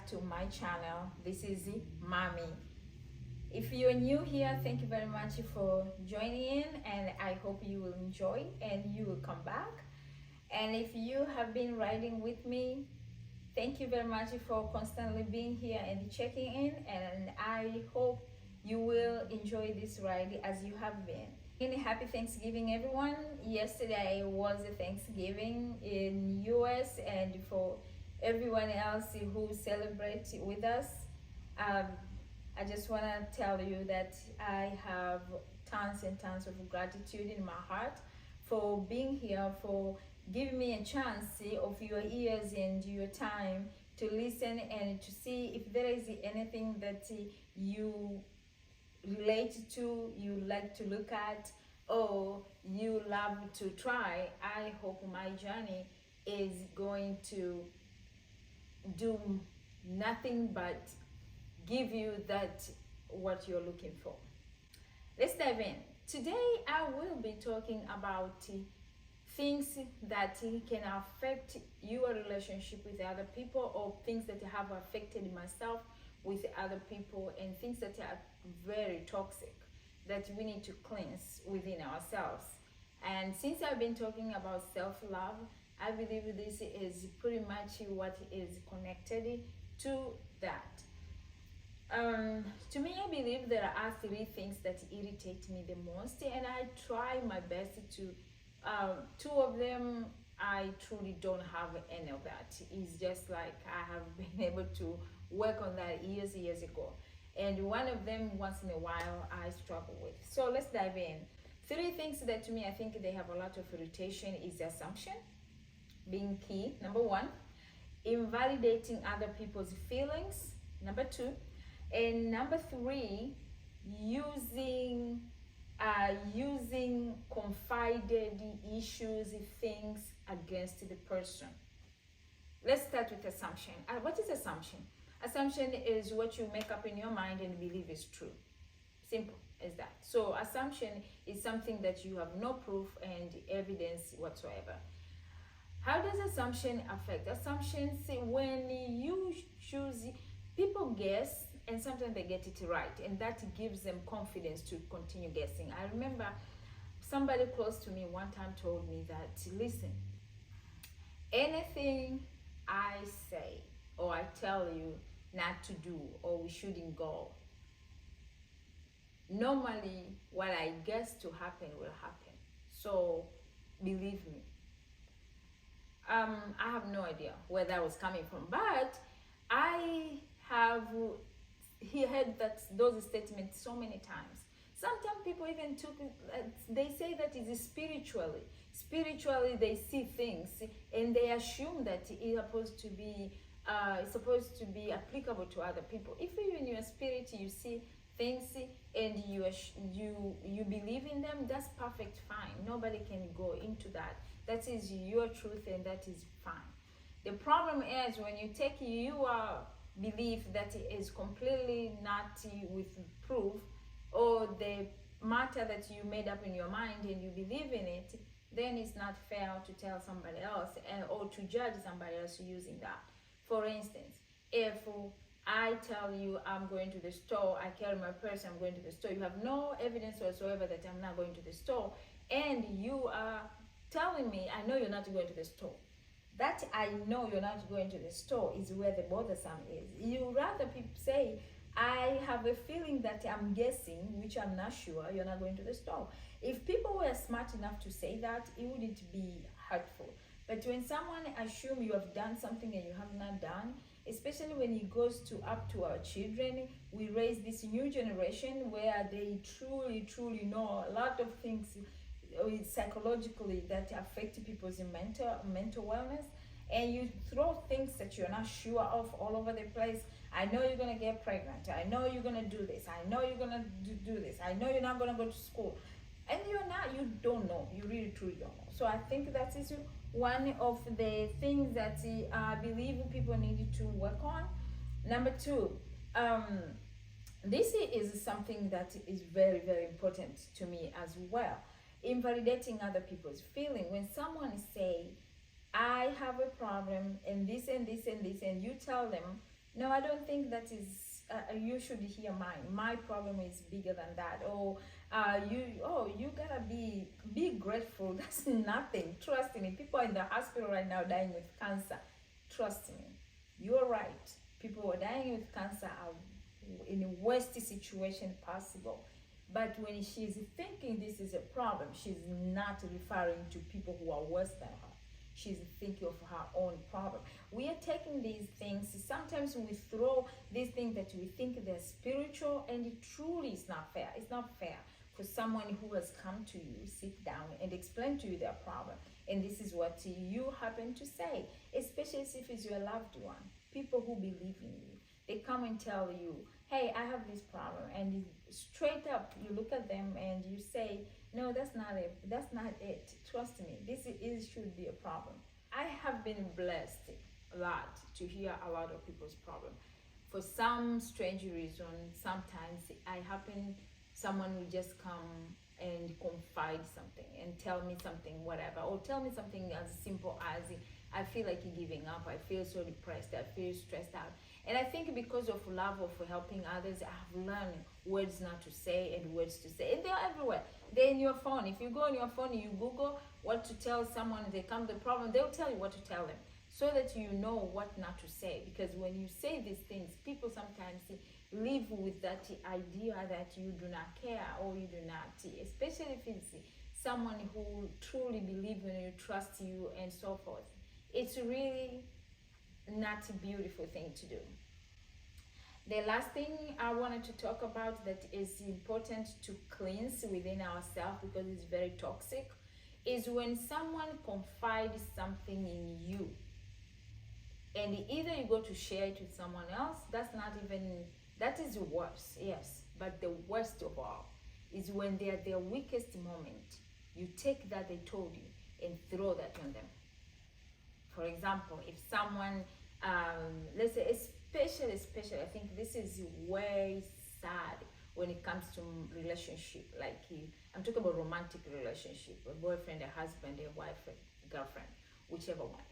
to my channel. This is Mommy. If you're new here, thank you very much for joining in, and I hope you will enjoy and you will come back. And if you have been riding with me, thank you very much for constantly being here and checking in, and I hope you will enjoy this ride as you have been. Happy Thanksgiving, everyone. Yesterday was a Thanksgiving in US, and for everyone else who celebrates with us, I just want to tell you that I have tons and tons of gratitude in my heart for being here, for giving me a chance of your ears and your time to listen and to see if there is anything that you relate to, you like to look at, or you love to try. I hope my journey is going to do nothing but give you that what you're looking for. Let's dive in. Today I will be talking about things that can affect your relationship with other people, or things that have affected myself with other people, and things that are very toxic that we need to cleanse within ourselves. And since I've been talking about self-love, I believe this is pretty much what is connected to that. To me, I believe there are three things that irritate me the most, and I try my best to two of them I truly don't have any of that. It's just like I have been able to work on that years ago, and one of them once in a while I struggle with. So let's dive in. Three things that to me I think they have a lot of irritation is assumption being key, number one, invalidating other people's feelings, number two, and number three, using confided issues, things against the person. Let's start with assumption. What is assumption? Assumption is what you make up in your mind and believe is true. Simple as that. So assumption is something that you have no proof and evidence whatsoever. How does assumption affect? Assumptions, when you choose, people guess, and sometimes they get it right, and that gives them confidence to continue guessing. I remember somebody close to me one time told me that, listen, anything I say or I tell you not to do or we shouldn't go, normally what I guess to happen will happen. So believe me. I have no idea where that was coming from, but I have heard those statements so many times. Sometimes people even they say that it is spiritually they see things and they assume that it's supposed to be applicable to other people. If you in your spirit you see things and you believe in them, that's perfect, fine. Nobody can go into that. That is your truth, and that is fine. The problem is when you take your belief that is completely not with proof, or the matter that you made up in your mind and you believe in it, then it's not fair to tell somebody else or to judge somebody else using that. For instance, if I tell you I'm going to the store, I carry my purse, I'm going to the store, you have no evidence whatsoever that I'm not going to the store, and you are telling me, I know you're not going to the store. That I know you're not going to the store is where the bothersome is. You rather people say, I have a feeling that I'm guessing, which I'm not sure, you're not going to the store. If people were smart enough to say that, it wouldn't be hurtful. But when someone assumes you have done something and you have not done, especially when it goes up to our children, we raise this new generation where they truly know a lot of things psychologically that affect people's mental wellness, and you throw things that you're not sure of all over the place. I know you're gonna get pregnant, I know you're gonna do this, I know you're gonna do this, I know you're not gonna go to school, and you don't know, you really truly don't know. So I think that is one of the things that I believe people need to work on. Number two, this is something that is very important to me as well. Invalidating other people's feeling. When someone say, I have a problem and this and this and this, and you tell them, No, I don't think that is. You should hear mine. My problem is bigger than that. Or you gotta be grateful. That's nothing. Trust me. People are in the hospital right now dying with cancer. Trust me. You're right. People who are dying with cancer are in the worst situation possible. But when she's thinking this is a problem, she's not referring to people who are worse than her. She's thinking of her own problem. We are taking these things, sometimes we throw these things that we think they're spiritual, and it truly is not fair. It's not fair for someone who has come to you, sit down and explain to you their problem. And this is what you happen to say, especially if it's your loved one, people who believe in you. They come and tell you, hey, I have this problem. And straight up, you look at them and you say, no, that's not it. That's not it. Trust me, should be a problem. I have been blessed a lot to hear a lot of people's problem. For some strange reason, sometimes someone will just come and confide something and tell me something, whatever, or tell me something as simple as, I feel like giving up, I feel so depressed, I feel stressed out. And I think because of love of helping others, I've learned words not to say and words to say. And they're everywhere. They're in your phone. If you go on your phone, you Google what to tell someone, they come to the problem, they'll tell you what to tell them, so that you know what not to say. Because when you say these things, people sometimes live with that idea that you do not care or you do not, especially if it's someone who truly believes in you, trusts you, and so forth. It's really not a beautiful thing to do. The last thing I wanted to talk about that is important to cleanse within ourselves, because it's very toxic, is when someone confides something in you and either you go to share it with someone else. That is worse, yes. But the worst of all is when they're at their weakest moment, you take that they told you and throw that on them. For example, if someone, let's say, especially, I think this is way sad when it comes to relationship. Like, I'm talking about romantic relationship, a boyfriend, a husband, a wife, a girlfriend, whichever one.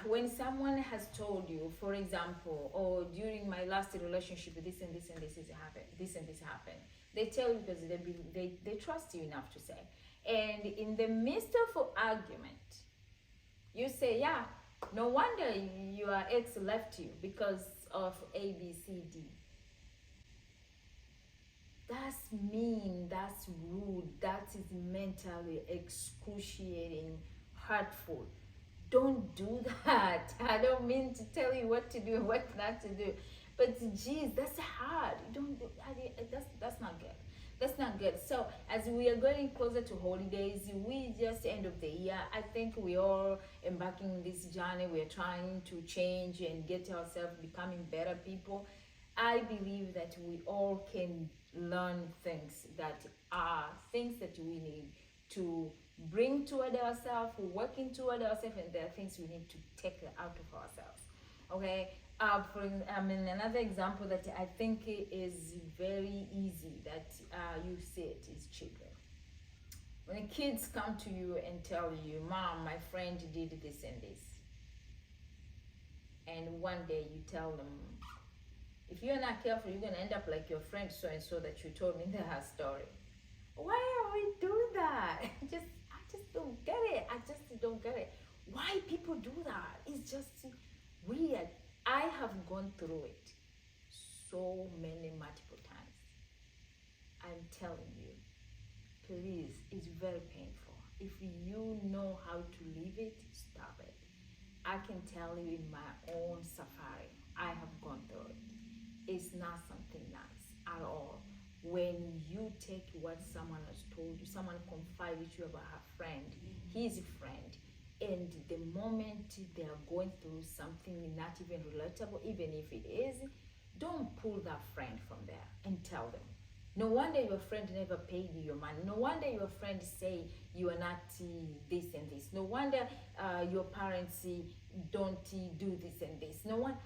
When someone has told you, for example, oh, during my last relationship, this and this and this has happened, this and this happened. They tell you because they trust you enough to say. And in the midst of an argument, you say, yeah, no wonder your ex left you because of A, B, C, D. That's mean, that's rude, that is mentally excruciating, hurtful. Don't do that. I don't mean to tell you what to do and what not to do. But geez, that's hard. Don't do that's not good. That's not good. So as we are getting closer to holidays, we just end of the year. I think we all embarking on this journey. We're trying to change and get ourselves becoming better people. I believe that we all can learn things that we need to bring toward ourselves, working toward ourselves, and there are things we need to take out of ourselves. Okay. Another example that I think is very easy that you see it is children. When kids come to you and tell you, Mom, my friend did this and this, and one day you tell them, if you're not careful, you're gonna end up like your friend so and so that you told me her story. Why are we doing that? I just don't get it. I just don't get it. Why people do that? It's just weird. I have gone through it so many multiple times. I'm telling you, please, it's very painful. If you know how to leave it, stop it. I can tell you in my own safari, I have gone through it. It's not something nice at all. When you take what someone has told you, someone confided you about her friend, his friend, and the moment they are going through something not even relatable, even if it is, don't pull that friend from there and tell them. No wonder your friend never paid you your money. No wonder your friend say you are not this and this. No wonder your parents don't do this and this. No one,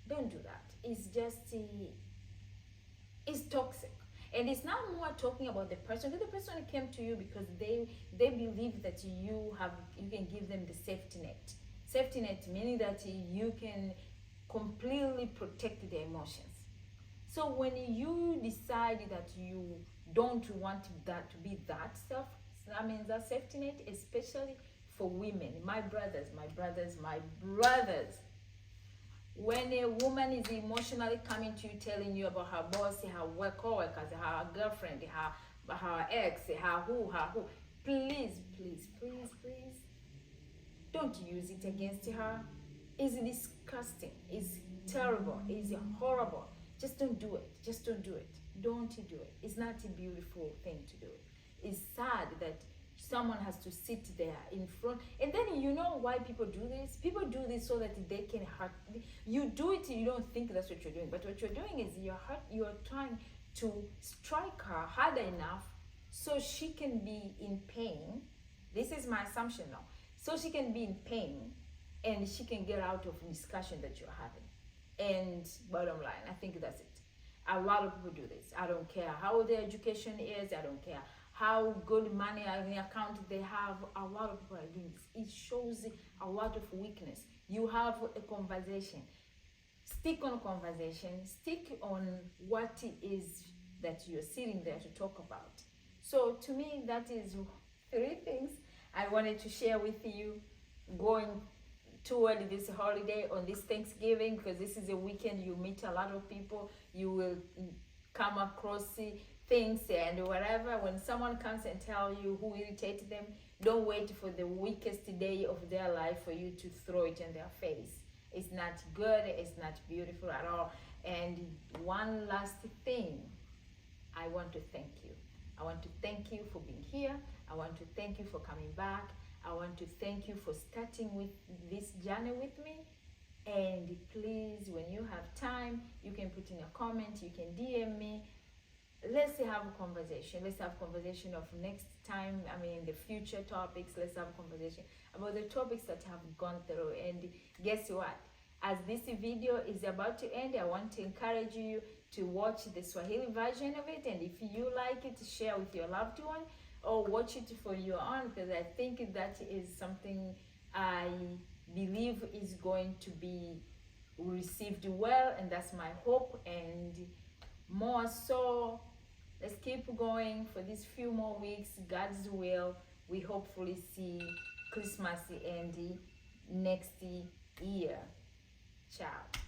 don't do that. It's just, it's toxic. And it's not more talking about the person. The person came to you because they believe that you can give them the safety net. Safety net meaning that you can completely protect their emotions. So when you decide that you don't want that to be that self, I mean that safety net, especially for women, my brothers, my brothers, my brothers. When a woman is emotionally coming to you, telling you about her boss, her work co-workers, her girlfriend, her ex, her who, please, please, please, please, don't use it against her. It's disgusting. It's terrible. It's horrible. Just don't do it. Just don't do it. Don't do it. It's not a beautiful thing to do. It's sad that someone has to sit there in front. And then you know why people do this? People do this so that they can hurt. You do it, you don't think that's what you're doing. But what you're doing is you're trying to strike her hard enough so she can be in pain. This is my assumption now. So she can be in pain and she can get out of discussion that you're having. And bottom line, I think that's it. A lot of people do this. I don't care how their education is. I don't care how good money in the account they have. A lot of people are doing this. It shows a lot of weakness. You have a conversation. Stick on conversation. Stick on what it is that you're sitting there to talk about. So to me, that is 3 things I wanted to share with you going toward this holiday on this Thanksgiving, because this is a weekend. You meet a lot of people. You will come across things and whatever. When someone comes and tell you who irritated them, don't wait for the weakest day of their life for you to throw it in their face. It's not good. It's not beautiful at all. And one last thing, I want to thank you. I want to thank you for being here. I want to thank you for coming back. I want to thank you for starting with this journey with me. And please, when you have time, you can put in a comment, you can DM me. Let's have a conversation. Let's have a conversation of next time, I mean the future topics. Let's have a conversation about the topics that have gone through. And guess what? As this video is about to end, I want to encourage you to watch the Swahili version of it. And if you like it, share with your loved one or watch it for your own, because I think that is something I believe is going to be received well, and that's my hope. And more so, let's keep going for these few more weeks. God's will, we hopefully see Christmas and next year. Ciao.